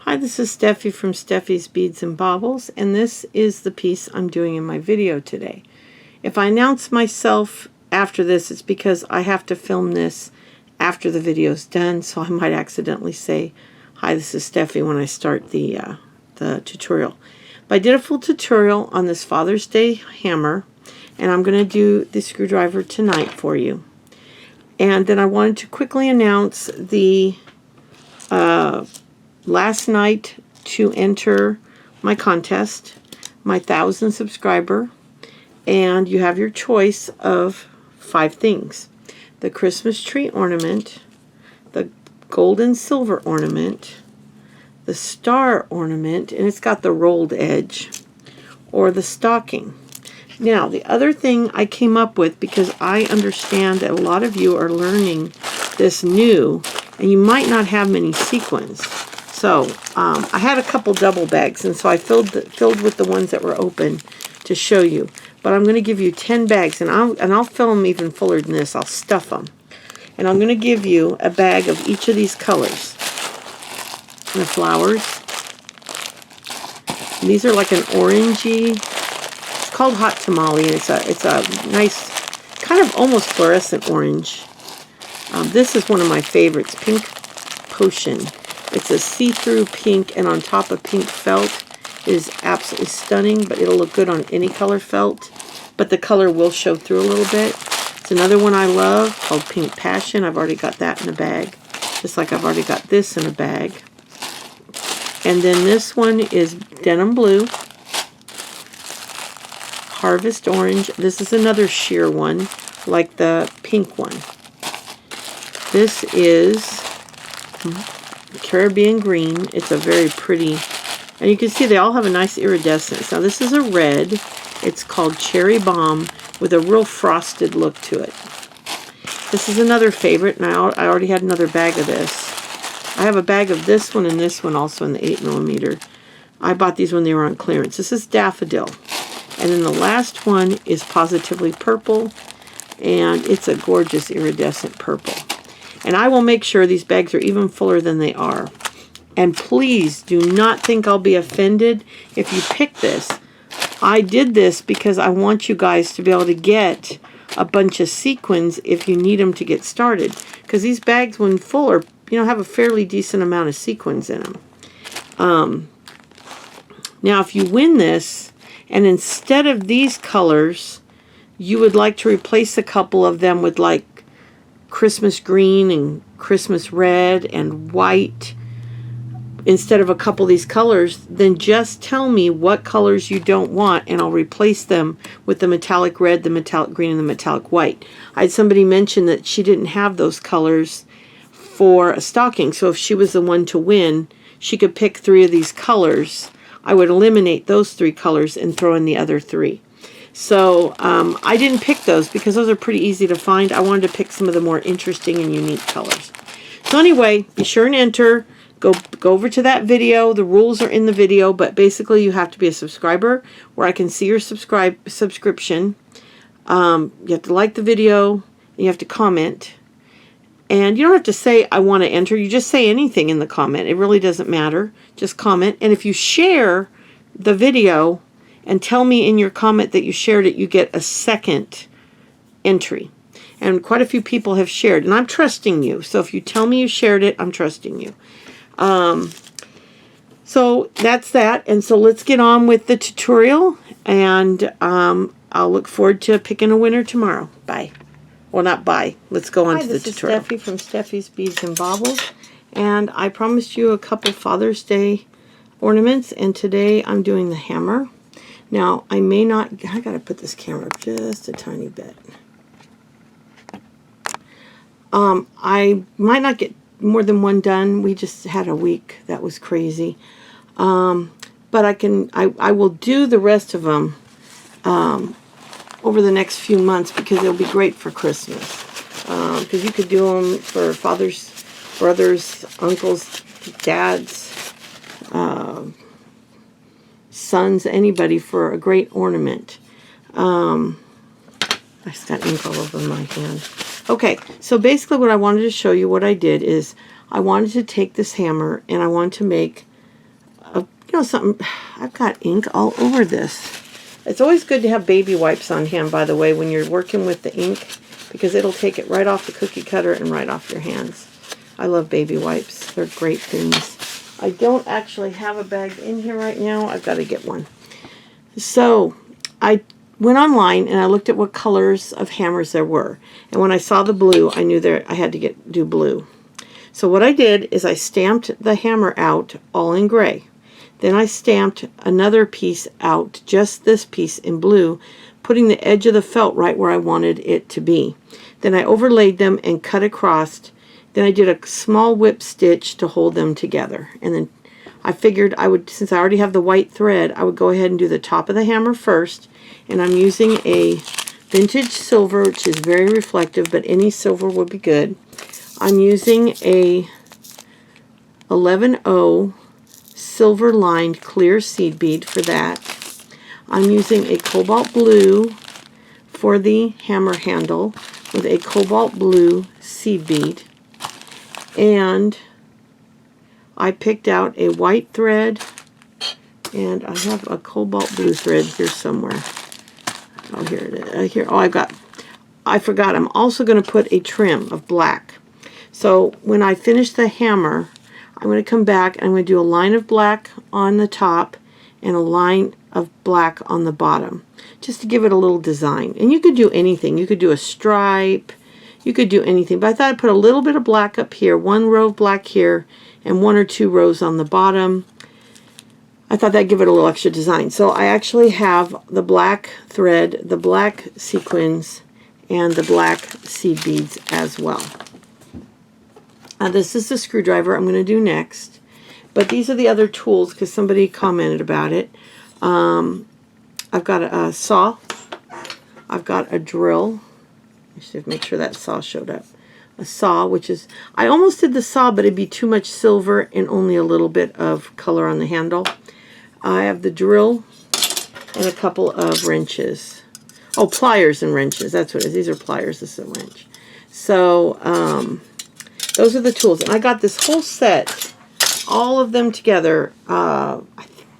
Hi, this is Steffi from Steffi's Beads and Baubles, and this is the piece I'm doing in my video today. If I announce myself after this, it's because I have to film this after the video's done, so I might accidentally say, hi, this is Steffi when I start the tutorial. But I did a full tutorial on this Father's Day hammer, and I'm going to do the screwdriver tonight for you. And then I wanted to quickly announce the last night to enter my contest, my 1,000 subscriber, and you have your choice of 5 things: the Christmas tree ornament, the gold and silver ornament, the star ornament, and it's got the rolled edge, or the stocking. Now, the other thing I came up with, because I understand that a lot of you are learning this new, and you might not have many sequins. So I had a couple double bags, and so I filled with the ones that were open to show you. But I'm going to give you 10 bags, and I'll fill them even fuller than this. I'll stuff them. And I'm going to give you a bag of each of these colors. The flowers. And these are like an orangey. It's called Hot Tamale, and it's a nice, kind of almost fluorescent orange. This is one of my favorites, Pink Potion. It's a see-through pink, and on top of pink felt. It is absolutely stunning, but it'll look good on any color felt. But the color will show through a little bit. It's another one I love called Pink Passion. I've already got that in a bag, just like I've already got this in a bag. And then this one is Denim Blue, Harvest Orange. This is another sheer one, like the pink one. This is Caribbean Green. It's a very pretty, and you can see they all have a nice iridescence. Now this is a red. It's called Cherry Bomb, with a real frosted look to it. This is another favorite, and I already had another bag of this. I have a bag of this one and this one also in the 8mm. I bought these when they were on clearance. This is Daffodil. And then the last one is Positively Purple, and it's a gorgeous iridescent purple. And I will make sure these bags are even fuller than they are. And please do not think I'll be offended if you pick this. I did this because I want you guys to be able to get a bunch of sequins if you need them to get started. Because these bags, when full, are, have a fairly decent amount of sequins in them. Now, if you win this, and instead of these colors, you would like to replace a couple of them with like Christmas green and Christmas red and white instead of a couple of these colors, then just tell me what colors you don't want, and I'll replace them with the metallic red, the metallic green, and the metallic white. I had somebody mention that she didn't have those colors for a stocking, so if she was the one to win, she could pick 3 of these colors. I would eliminate those 3 colors and throw in the other 3. So I didn't pick those because those are pretty easy to find. I wanted to pick some of the more interesting and unique colors. So anyway, be sure and enter. Go over to that video. The rules are in the video, but basically you have to be a subscriber where I can see your subscription. You have to like the video, and you have to comment. And you don't have to say, I want to enter. You just say anything in the comment. It really doesn't matter. Just comment. And if you share the video and tell me in your comment that you shared it, you get a second entry. And quite a few people have shared, and I'm trusting you. So if you tell me you shared it, I'm trusting you. So that's that. And so let's get on with the tutorial, and I'll look forward to picking a winner tomorrow. Bye. Well, not bye. Let's go on to the tutorial. Hi, this is Steffi from Steffi's Beads and Baubles, and I promised you a couple Father's Day ornaments, and today I'm doing the hammer. Now, I got to put this camera up just a tiny bit. I might not get more than one done. We just had a week that was crazy. But I will do the rest of them over the next few months, because they'll be great for Christmas. Because you could do them for fathers, brothers, uncles, dads, sons, anybody, for a great ornament. I just got ink all over my hand. Okay, so basically what I wanted to show you, what I did is I wanted to take this hammer and I wanted to make You know something, I've got ink all over this. It's always good to have baby wipes on hand, by the way, when you're working with the ink, because it'll take it right off the cookie cutter and right off your hands. I love baby wipes. They're great things. I don't actually have a bag in here right now. I've got to get one. So I went online and I looked at what colors of hammers there were. And when I saw the blue, I knew I had to do blue. So what I did is I stamped the hammer out all in gray. Then I stamped another piece out, just this piece in blue, putting the edge of the felt right where I wanted it to be. Then I overlaid them and cut across. Then I did a small whip stitch to hold them together. And then I figured I would, since I already have the white thread, I would go ahead and do the top of the hammer first. And I'm using a vintage silver, which is very reflective, but any silver would be good. I'm using a 11-0 silver lined clear seed bead for that. I'm using a cobalt blue for the hammer handle with a cobalt blue seed bead. And I picked out a white thread, and I have a cobalt blue thread here somewhere. Oh, here it is. Here, oh, I forgot. I'm also going to put a trim of black. So when I finish the hammer, I'm going to come back and I'm going to do a line of black on the top and a line of black on the bottom, just to give it a little design. And you could do anything. You could do a stripe. You could do anything. But I thought I'd put a little bit of black up here, one row of black here, and 1 or 2 rows on the bottom. I thought that'd give it a little extra design. So I actually have the black thread, the black sequins, and the black seed beads as well. This is the screwdriver I'm going to do next. But these are the other tools because somebody commented about it. I've got a saw. I've got a drill. Let's make sure that saw showed up. A saw, which is, I almost did the saw, but it'd be too much silver and only a little bit of color on the handle. I have the drill and a couple of wrenches. Oh, pliers and wrenches. That's what it is. These are pliers. This is a wrench. So, those are the tools. And I got this whole set, all of them together, on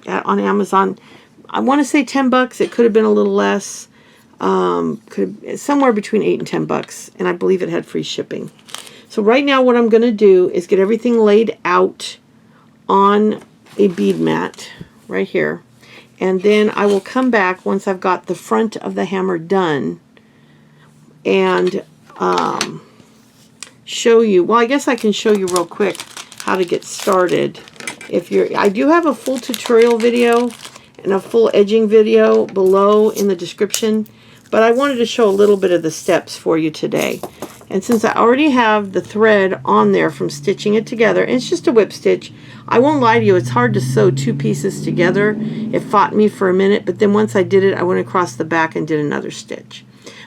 Amazon. I want to say 10 bucks. It could have been a little less. Somewhere between 8 and 10 bucks. And I believe it had free shipping. So right now what I'm going to do is get everything laid out on a bead mat right here. And then I will come back once I've got the front of the hammer done and show you, well, I guess I can show you real quick how to get started. I do have a full tutorial video and a full edging video below in the description, but I wanted to show a little bit of the steps for you today. And since I already have the thread on there from stitching it together, and it's just a whip stitch, I won't lie to you, it's hard to sew 2 pieces together. It fought me for a minute, but then once I did it, I went across the back and did another stitch.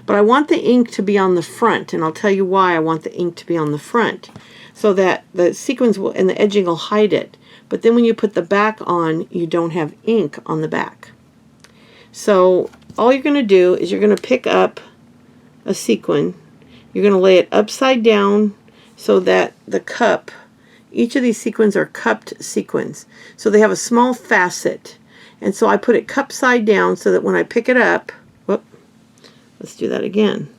But I want the ink to be on the front, and I'll tell you why I want the ink to be on the front, so that the sequins will, and the edging will hide it. But then when you put the back on, you don't have ink on the back. So all you're going to do is you're going to pick up a sequin. You're going to lay it upside down so that the cup, each of these sequins are cupped sequins. So they have a small facet. And so I put it cup side down so that when I pick it up, let's do that again.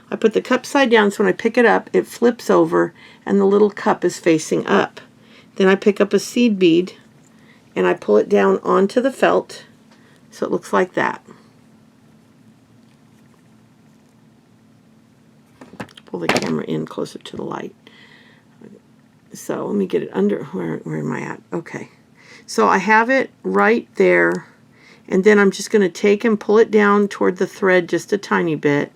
I put the cup side down so when I pick it up, it flips over and the little cup is facing up. Then I pick up a seed bead and I pull it down onto the felt so it looks like that. Pull the camera in closer to the light. So let me get it under, where am I at? Okay. So I have it right there, and then I'm just going to take and pull it down toward the thread just a tiny bit.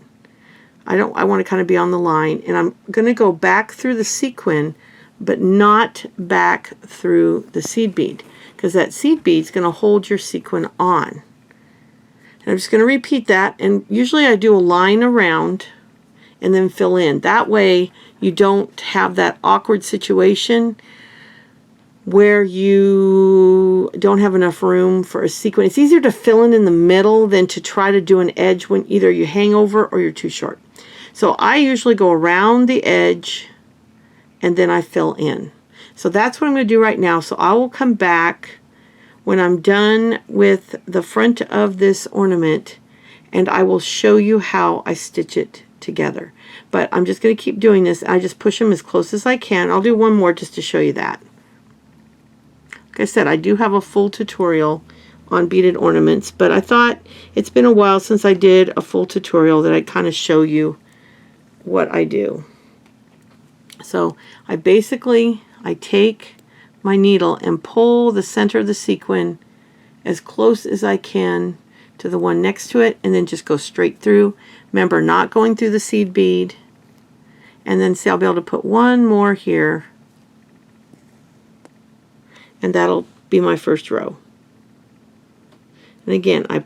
I want to kind of be on the line, and I'm going to go back through the sequin, but not back through the seed bead, because that seed bead is going to hold your sequin on. And I'm just going to repeat that, and usually I do a line around and then fill in. That way you don't have that awkward situation where you don't have enough room for a sequin. It's easier to fill in the middle than to try to do an edge when either you hang over or you're too short. So I usually go around the edge and then I fill in. So that's what I'm going to do right now. So I will come back when I'm done with the front of this ornament, and I will show you how I stitch it together. But I'm just going to keep doing this. I just push them as close as I can. I'll do one more just to show you that. Like I said, I do have a full tutorial on beaded ornaments, but I thought it's been a while since I did a full tutorial that I'd kind of show you what I do. So I take my needle and pull the center of the sequin as close as I can to the one next to it, and then just go straight through. Remember, not going through the seed bead. And then see, I'll be able to put one more here, and that'll be my first row. And again, I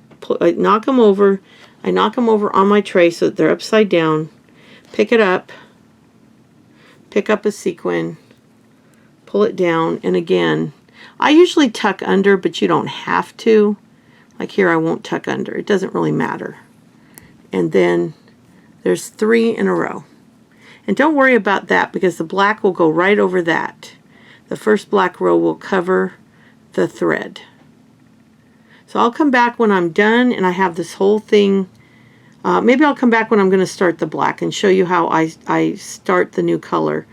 knock them over. I knock them over on my tray so that they're upside down. Pick it up. Pick up a sequin. Pull it down. And again, I usually tuck under, but you don't have to. Like here, I won't tuck under. It doesn't really matter. And then there's 3 in a row. And don't worry about that, because the black will go right over that. The first black row will cover the thread. So I'll come back when I'm done and I have this whole thing. Maybe I'll come back when I'm going to start the black and show you how I start the new color.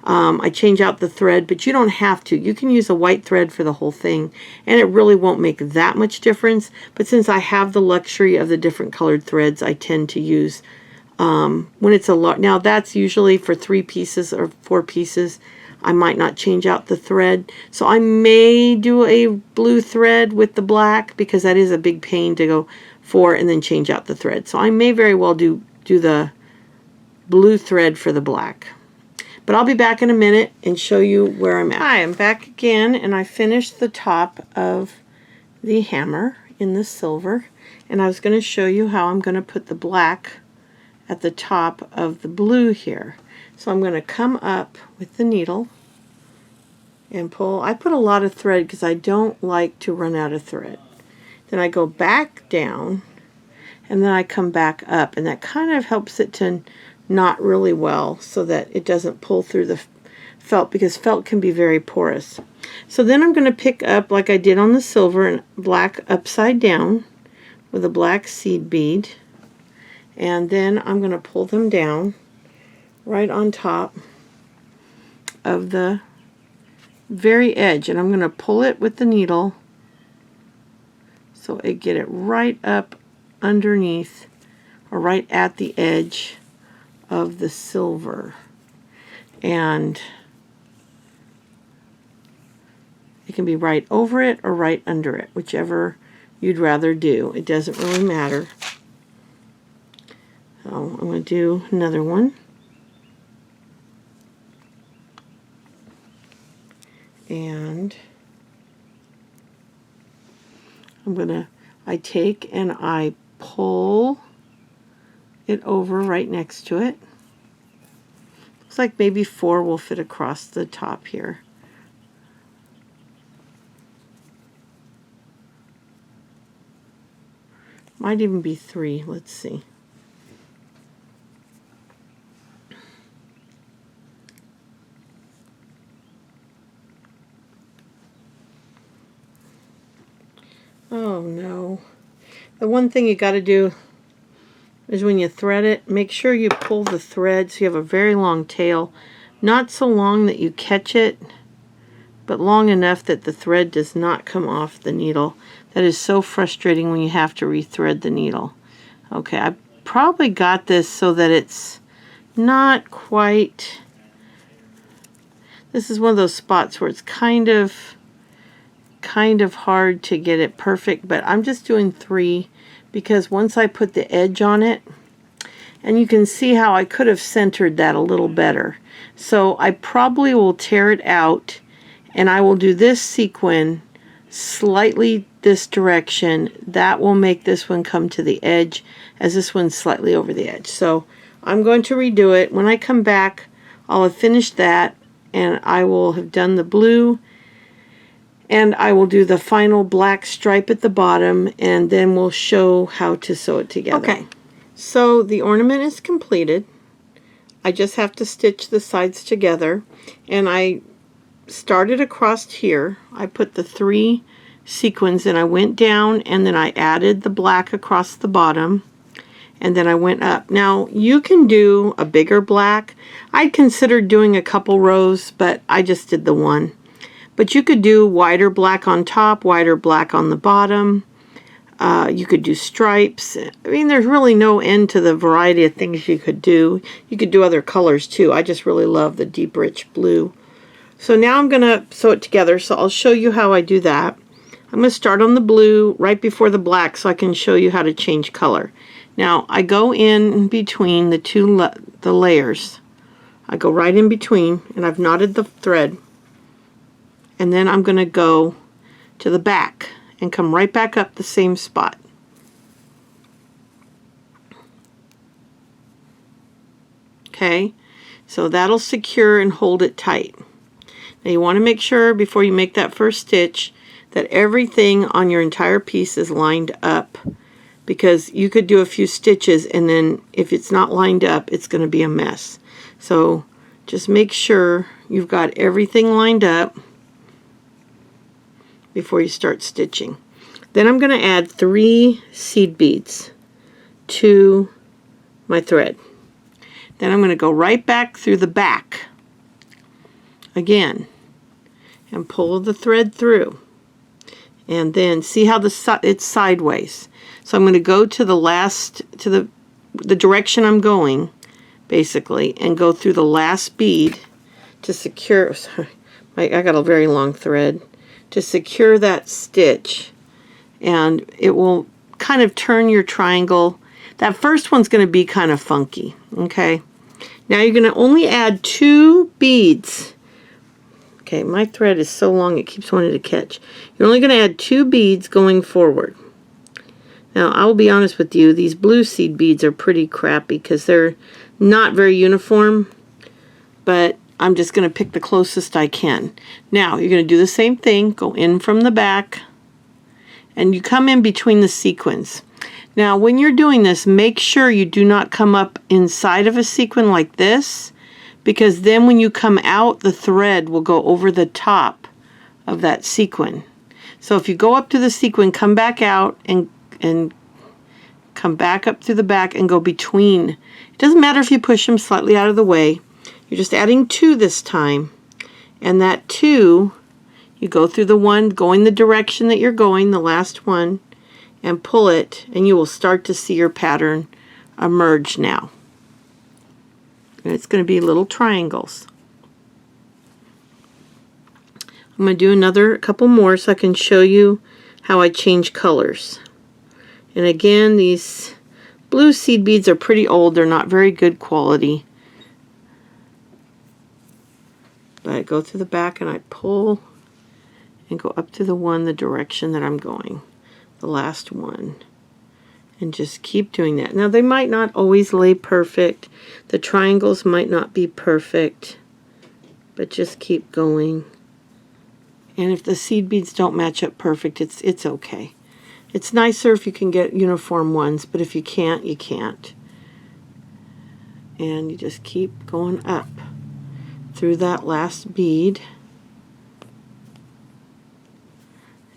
I change out the thread, but you don't have to. You can use a white thread for the whole thing, and it really won't make that much difference. But since I have the luxury of the different colored threads, I tend to use when it's a lot. Now that's usually for 3 pieces or 4 pieces. I might not change out the thread. So I may do a blue thread with the black, because that is a big pain to go for and then change out the thread. So I may very well do the blue thread for the black. But I'll be back in a minute and show you where I'm at. Hi, I'm back again, and I finished the top of the hammer in the silver. And I was going to show you how I'm going to put the black at the top of the blue here. So I'm going to come up with the needle and pull. I put a lot of thread because I don't like to run out of thread. Then I go back down, and then I come back up, and that kind of helps it to knot really well so that it doesn't pull through the felt, because felt can be very porous. So then I'm going to pick up, like I did on the silver, and black upside down with a black seed bead, and then I'm going to pull them down right on top of the very edge, and I'm going to pull it with the needle so I get it right up underneath, or right at the edge of the silver. And it can be right over it or right under it, whichever you'd rather do. It doesn't really matter. So I'm going to do another one. And I take and I pull it over right next to it. Looks like maybe 4 will fit across the top here. Might even be 3. Let's see. Oh no. The one thing you got to do is when you thread it, make sure you pull the thread so you have a very long tail. Not so long that you catch it, but long enough that the thread does not come off the needle. That is so frustrating when you have to rethread the needle. Okay, I probably got this so that it's not quite... This is one of those spots where it's kind of hard to get it perfect, but I'm just doing 3 because once I put the edge on it, and you can see how I could have centered that a little better. So I probably will tear it out, and I will do this sequin slightly this direction. That will make this one come to the edge, as this one's slightly over the edge. So I'm going to redo it. When I come back, I'll have finished that, and I will have done the blue, and I will do the final black stripe at the bottom, and then we'll show how to sew it together. Okay, so the ornament is completed. I just have to stitch the sides together, and I started across here. I put the 3 sequins, and I went down and then I added the black across the bottom, and then I went up. Now you can do a bigger black. I considered doing a couple rows, but I just did the one. But you could do wider black on top, wider black on the bottom. You could do stripes. I mean, there's really no end to the variety of things you could do. You could do other colors too. I just really love the deep rich blue. So now I'm going to sew it together, so I'll show you how I do that. I'm going to start on the blue right before the black so I can show you how to change color. Now I go in between the layers. I go right in between, and I've knotted the thread. And then I'm going to go to the back and come right back up the same spot. Okay, so that'll secure and hold it tight. Now you want to make sure before you make that first stitch that everything on your entire piece is lined up, because you could do a few stitches and then if it's not lined up, it's going to be a mess. So just make sure you've got everything lined up before you start stitching. Then I'm going to add 3 seed beads to my thread. Then I'm going to go right back through the back again and pull the thread through, and then see how it's sideways. So I'm going to go to the direction I'm going basically, and go through the last bead to secure. Sorry, I got a very long thread. To secure that stitch, and it will kind of turn your triangle. That first one's going to be kind of funky. Okay, now you're going to only add 2 beads. Okay, my thread is so long it keeps wanting to catch. You're only going to add 2 beads going forward. Now I will be honest with you, these blue seed beads are pretty crappy because they're not very uniform, but I'm just going to pick the closest I can. Now, you're going to do the same thing. Go in from the back, and you come in between the sequins. Now, when you're doing this, make sure you do not come up inside of a sequin like this, because then when you come out, the thread will go over the top of that sequin. So if you go up to the sequin, come back out, and come back up through the back and go between. It doesn't matter if you push them slightly out of the way. You're just adding 2 this time, and that 2, you go through the one going the direction that you're going, the last one, and pull it, and you will start to see your pattern emerge now. And it's going to be little triangles. I'm going to do a couple more so I can show you how I change colors. And again, these blue seed beads are pretty old. They're not very good quality. But I go through the back and I pull and go up to the direction that I'm going, the last one, and just keep doing that. Now they might not always lay perfect, the triangles might not be perfect, but just keep going. And if the seed beads don't match up perfect, it's okay. It's nicer if you can get uniform ones, but if you can't, you can't. And you just keep going up through that last bead,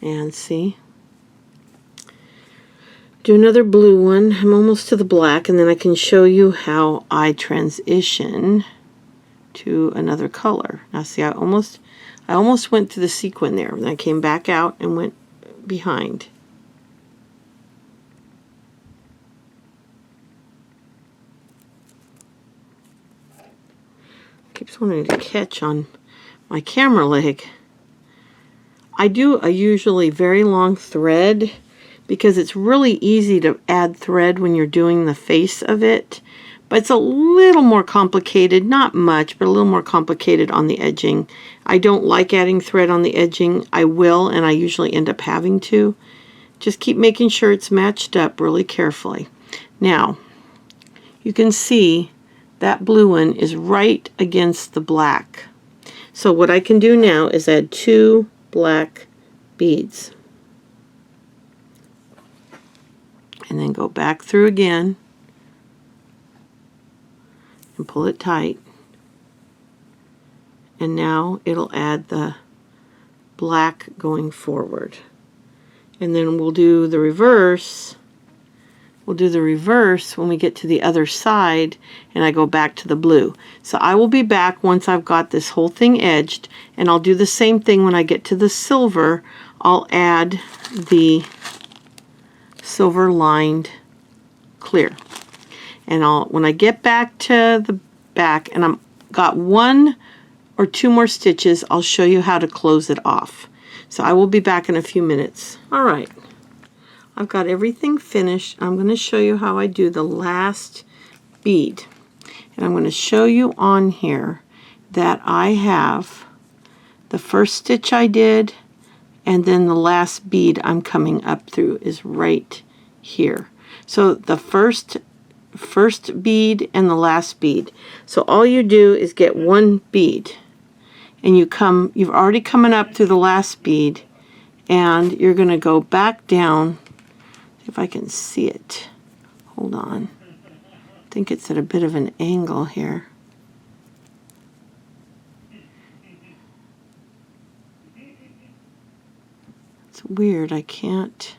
and see, do another blue one. I'm almost to the black, and then I can show you how I transition to another color. Now see, I almost went to the sequin there, and I came back out and went behind. Keeps wanting to catch on my camera leg. I do a usually very long thread because it's really easy to add thread when you're doing the face of it, but it's a little more complicated, not much, but a little more complicated on the edging. I don't like adding thread on the edging. I will, and I usually end up having to. Just keep making sure it's matched up really carefully. Now, you can see that blue one is right against the black. So what I can do now is add 2 black beads. And then go back through again and pull it tight. And now it'll add the black going forward. And then we'll do the reverse. We'll do the reverse when we get to the other side and I go back to the blue. So I will be back once I've got this whole thing edged, and I'll do the same thing when I get to the silver. I'll add the silver lined clear. And when I get back to the back and I'm got 1 or 2 more stitches, I'll show you how to close it off. So I will be back in a few minutes. All right, I've got everything finished. I'm going to show you how I do the last bead. And I'm going to show you on here that I have the first stitch I did, and then the last bead I'm coming up through is right here. So the first bead and the last bead. So all you do is get 1 bead, and you've already coming up through the last bead, and you're going to go back down. If I can see it. Hold on. I think it's at a bit of an angle here. It's weird. I can't.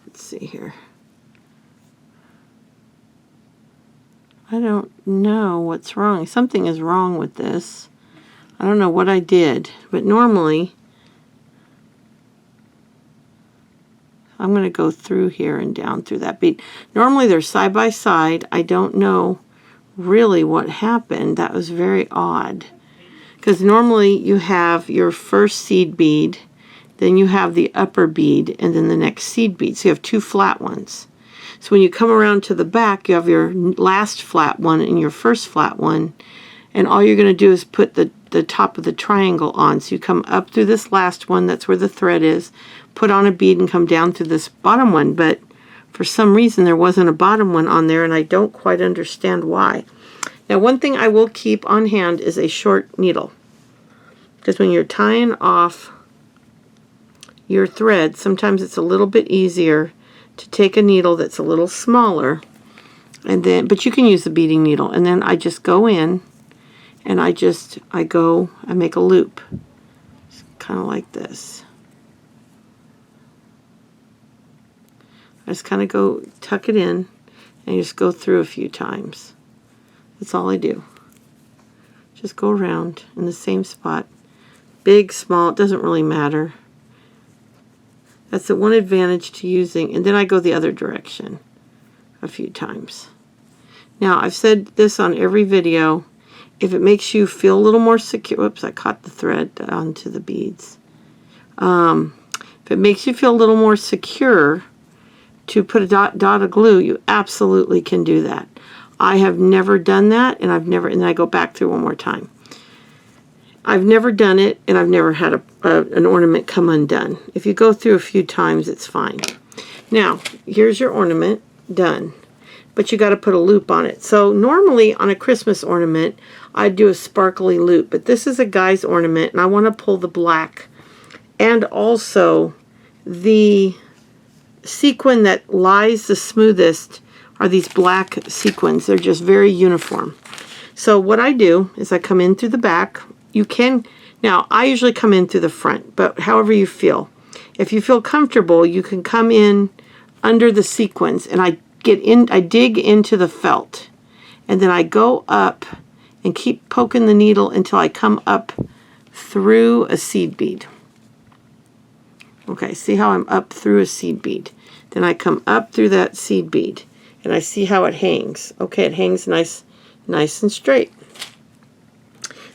Let's see here. I don't know what's wrong. Something is wrong with this. I don't know what I did, but normally I'm going to go through here and down through that bead. Normally they're side by side. I don't know really what happened. That was very odd. Because normally you have your first seed bead, then you have the upper bead, and then the next seed bead. So you have 2 flat ones. So when you come around to the back, you have your last flat one and your first flat one, and all you're going to do is put the top of the triangle on. So you come up through this last one, that's where the thread is, put on a bead and come down through this bottom one, but for some reason there wasn't a bottom one on there, and I don't quite understand why. Now, one thing I will keep on hand is a short needle, because when you're tying off your thread, sometimes it's a little bit easier to take a needle that's a little smaller, and then, but you can use the beading needle, and then I just go in and I make a loop. It's kind of like this. I just kind of go tuck it in and just go through a few times. That's all I do. Just go around in the same spot. Big, small, it doesn't really matter. That's the one advantage to using, and then I go the other direction a few times. Now, I've said this on every video. If it makes you feel a little more secure, whoops, I caught the thread onto the beads. If it makes you feel a little more secure to put a dot of glue, you absolutely can do that. I have never done that, and and then I go back through one more time. I've never done it, and I've never had an ornament come undone. If you go through a few times, it's fine. Now, here's your ornament done, but you got to put a loop on it. So normally on a Christmas ornament, I'd do a sparkly loop, but this is a guy's ornament, and I want to pull the black, and also the sequin that lies the smoothest are these black sequins. They're just very uniform. So what I do is I come in through the back. You can, now I usually come in through the front, but however you feel. If you feel comfortable, you can come in under the sequins, and I dig into the felt, and then I go up and keep poking the needle until I come up through a seed bead. Okay, see how I'm up through a seed bead. Then I come up through that seed bead, and I see how it hangs. Okay, it hangs nice and straight.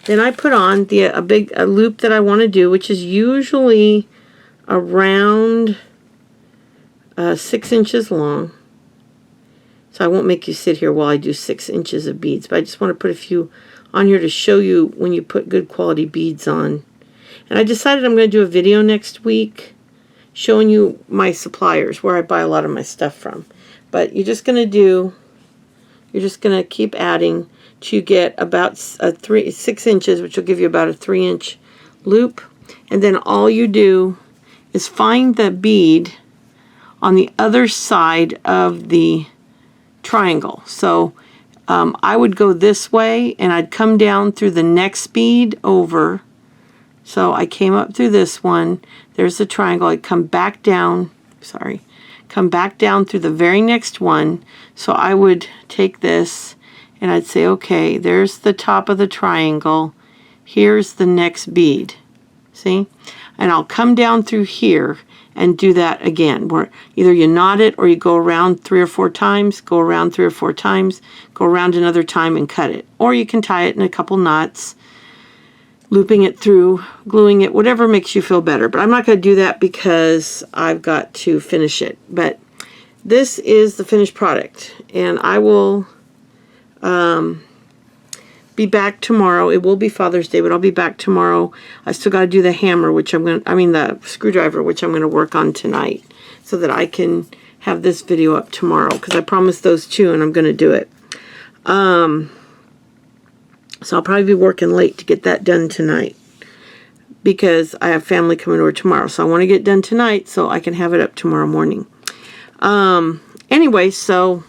Then I put on a loop that I want to do, which is usually around 6 inches long. So I won't make you sit here while I do 6 inches of beads, but I just want to put a few on here to show you when you put good quality beads on. And I decided I'm going to do a video next week showing you my suppliers, where I buy a lot of my stuff from. But you're just going to keep adding to get about 6 inches, which will give you about a 3-inch loop. And then all you do is find the bead on the other side of the triangle. So I would go this way, and I'd come down through the next bead over So I came up through this one. There's the triangle. I come back down. Sorry. Come back down through the very next one. So I would take this and I'd say, okay, there's the top of the triangle. Here's the next bead. See? And I'll come down through here and do that again, where either you knot it or you go around 3 or 4 times, go around 3 or 4 times, go around another time and cut it. Or you can tie it in a couple knots, looping it through, gluing it, whatever makes you feel better. But I'm not going to do that because I've got to finish it. But this is the finished product, and I will be back tomorrow. It will be Father's Day, but I'll be back tomorrow. I still got to do the hammer, which the screwdriver, which I'm going to work on tonight so that I can have this video up tomorrow, because I promised those 2 and I'm going to do it. So I'll probably be working late to get that done tonight because I have family coming over tomorrow. So I want to get it done tonight so I can have it up tomorrow morning. Anyway, so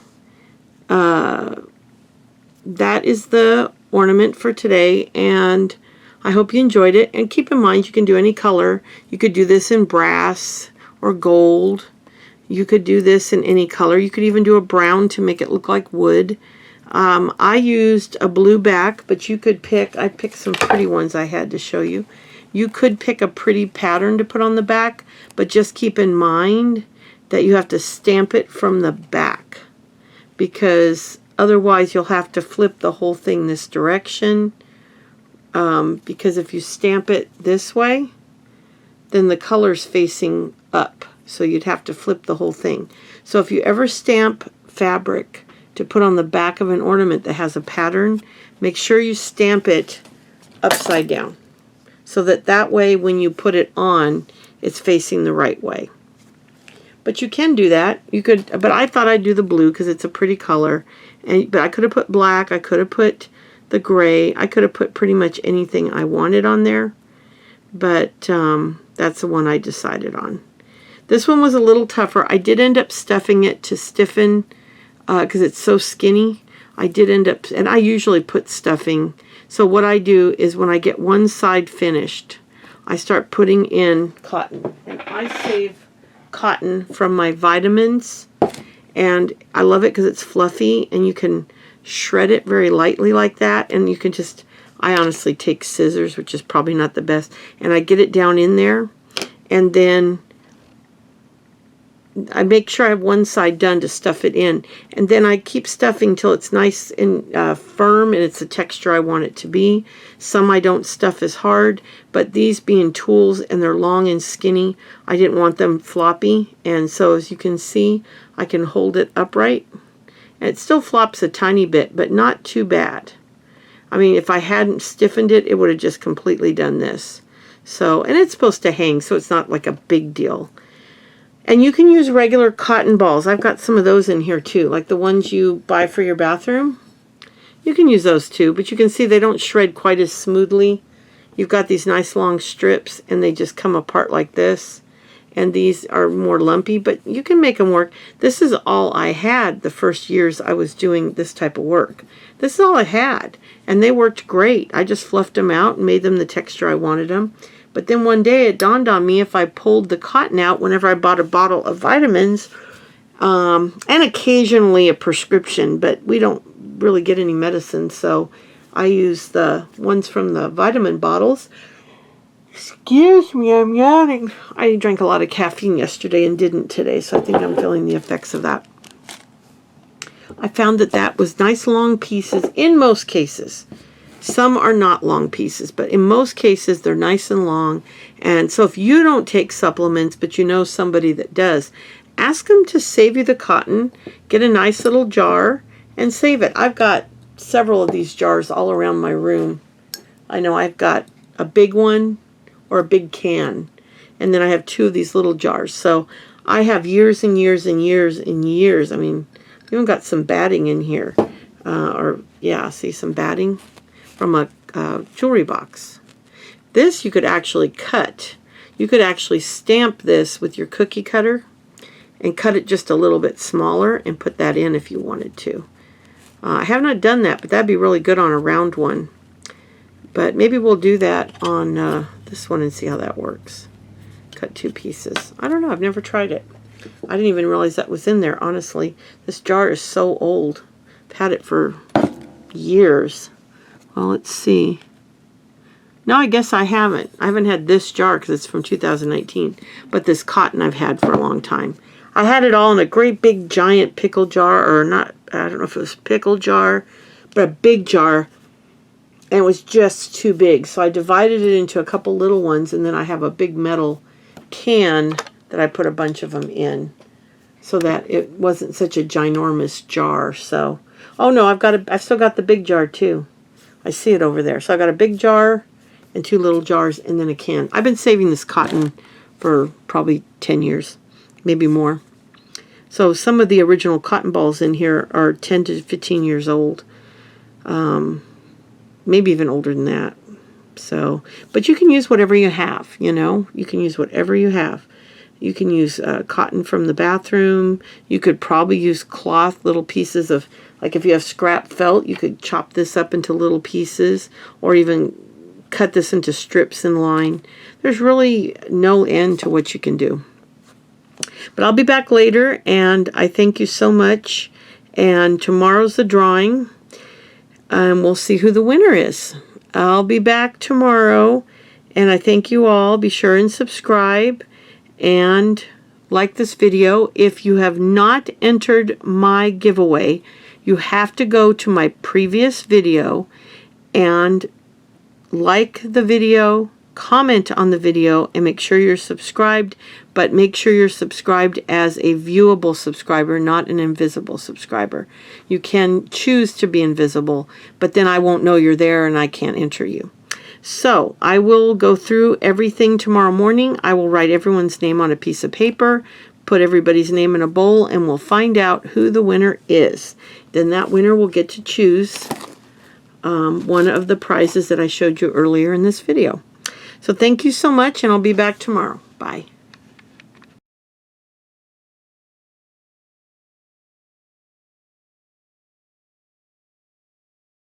that is the ornament for today, and I hope you enjoyed it. And keep in mind, you can do any color. You could do this in brass or gold. You could do this in any color. You could even do a brown to make it look like wood. I used a blue back, but you could pick, I picked some pretty ones I had to show you. You could pick a pretty pattern to put on the back, but just keep in mind that you have to stamp it from the back, because otherwise you'll have to flip the whole thing this direction, because if you stamp it this way, then the color's facing up. So you'd have to flip the whole thing. So if you ever stamp fabric to put on the back of an ornament that has a pattern, make sure you stamp it upside down, so that way when you put it on, it's facing the right way. But you can do that. You could, but I thought I'd do the blue because it's a pretty color. But I could have put black. I could have put the gray. I could have put pretty much anything I wanted on there. But that's the one I decided on. This one was a little tougher. I did end up stuffing it to stiffen because it's so skinny. I did end up, and I usually put stuffing. So what I do is when I get one side finished, I start putting in cotton. And I save cotton from my vitamins, and I love it because it's fluffy and you can shred it very lightly like that, and you can just, I honestly take scissors, which is probably not the best, and I get it down in there, and then I make sure I have one side done to stuff it in, and then I keep stuffing till it's nice and firm and it's the texture I want it to be. Some I don't stuff as hard, but these being tools and they're long and skinny, I didn't want them floppy, and so as you can see, I can hold it upright. And it still flops a tiny bit, but not too bad. I mean, if I hadn't stiffened it, it would have just completely done this. So, and it's supposed to hang, so it's not like a big deal. And you can use regular cotton balls. I've got some of those in here too, like the ones you buy for your bathroom. You can use those too, but you can see they don't shred quite as smoothly. You've got these nice long strips and they just come apart like this. And these are more lumpy, but you can make them work. This is all I had the first years I was doing this type of work. This is all I had, and they worked great. I just fluffed them out and made them the texture I wanted them. But then one day it dawned on me, if I pulled the cotton out whenever I bought a bottle of vitamins, and occasionally a prescription, but we don't really get any medicine, so I use the ones from the vitamin bottles. Excuse me, I'm yawning. I drank a lot of caffeine yesterday and didn't today, so I think I'm feeling the effects of that. I found that that was nice long pieces in most cases. Some are not long pieces, but in most cases they're nice and long. And so if you don't take supplements, but you know somebody that does, ask them to save you the cotton, get a nice little jar, and save it. I've got several of these jars all around my room. I know I've got a big one or a big can, and then I have 2 of these little jars. So I have years and years and years and years. I mean, I even got some batting in here. Yeah, see some batting from a jewelry box. This you could actually cut. You could actually stamp this with your cookie cutter and cut it just a little bit smaller and put that in if you wanted to. I have not done that, but that'd be really good on a round one. But maybe we'll do that on this one and see how that works. Cut 2 pieces. I don't know. I've never tried it. I didn't even realize that was in there, honestly. This jar is so old. I've had it for years. Well, let's see. No, I guess I haven't. I haven't had this jar because it's from 2019. But this cotton I've had for a long time. I had it all in a great big giant pickle jar, or not, I don't know if it was pickle jar, but a big jar. And it was just too big. So I divided it into a couple little ones, and then I have a big metal can that I put a bunch of them in so that it wasn't such a ginormous jar. So, oh no, I've still got the big jar too. I see it over there. So I got a big jar and 2 little jars and then a can. I've been saving this cotton for probably 10 years, maybe more. So some of the original cotton balls in here are 10 to 15 years old. Maybe even older than that. So, but you can use whatever you have, you know. You can use whatever you have. You can use cotton from the bathroom. You could probably use cloth, little pieces of, like if you have scrap felt, you could chop this up into little pieces or even cut this into strips in line. There's really no end to what you can do. But I'll be back later, and I thank you so much. And tomorrow's the drawing, and we'll see who the winner is. I'll be back tomorrow, and I thank you all. Be sure and subscribe and like this video. If you have not entered my giveaway, you have to go to my previous video and like the video, comment on the video, and make sure you're subscribed, but make sure you're subscribed as a viewable subscriber, not an invisible subscriber. You can choose to be invisible, but then I won't know you're there and I can't enter you. So I will go through everything tomorrow morning. I will write everyone's name on a piece of paper, put everybody's name in a bowl, and we'll find out who the winner is. Then that winner will get to choose one of the prizes that I showed you earlier in this video. So thank you so much, and I'll be back tomorrow. Bye.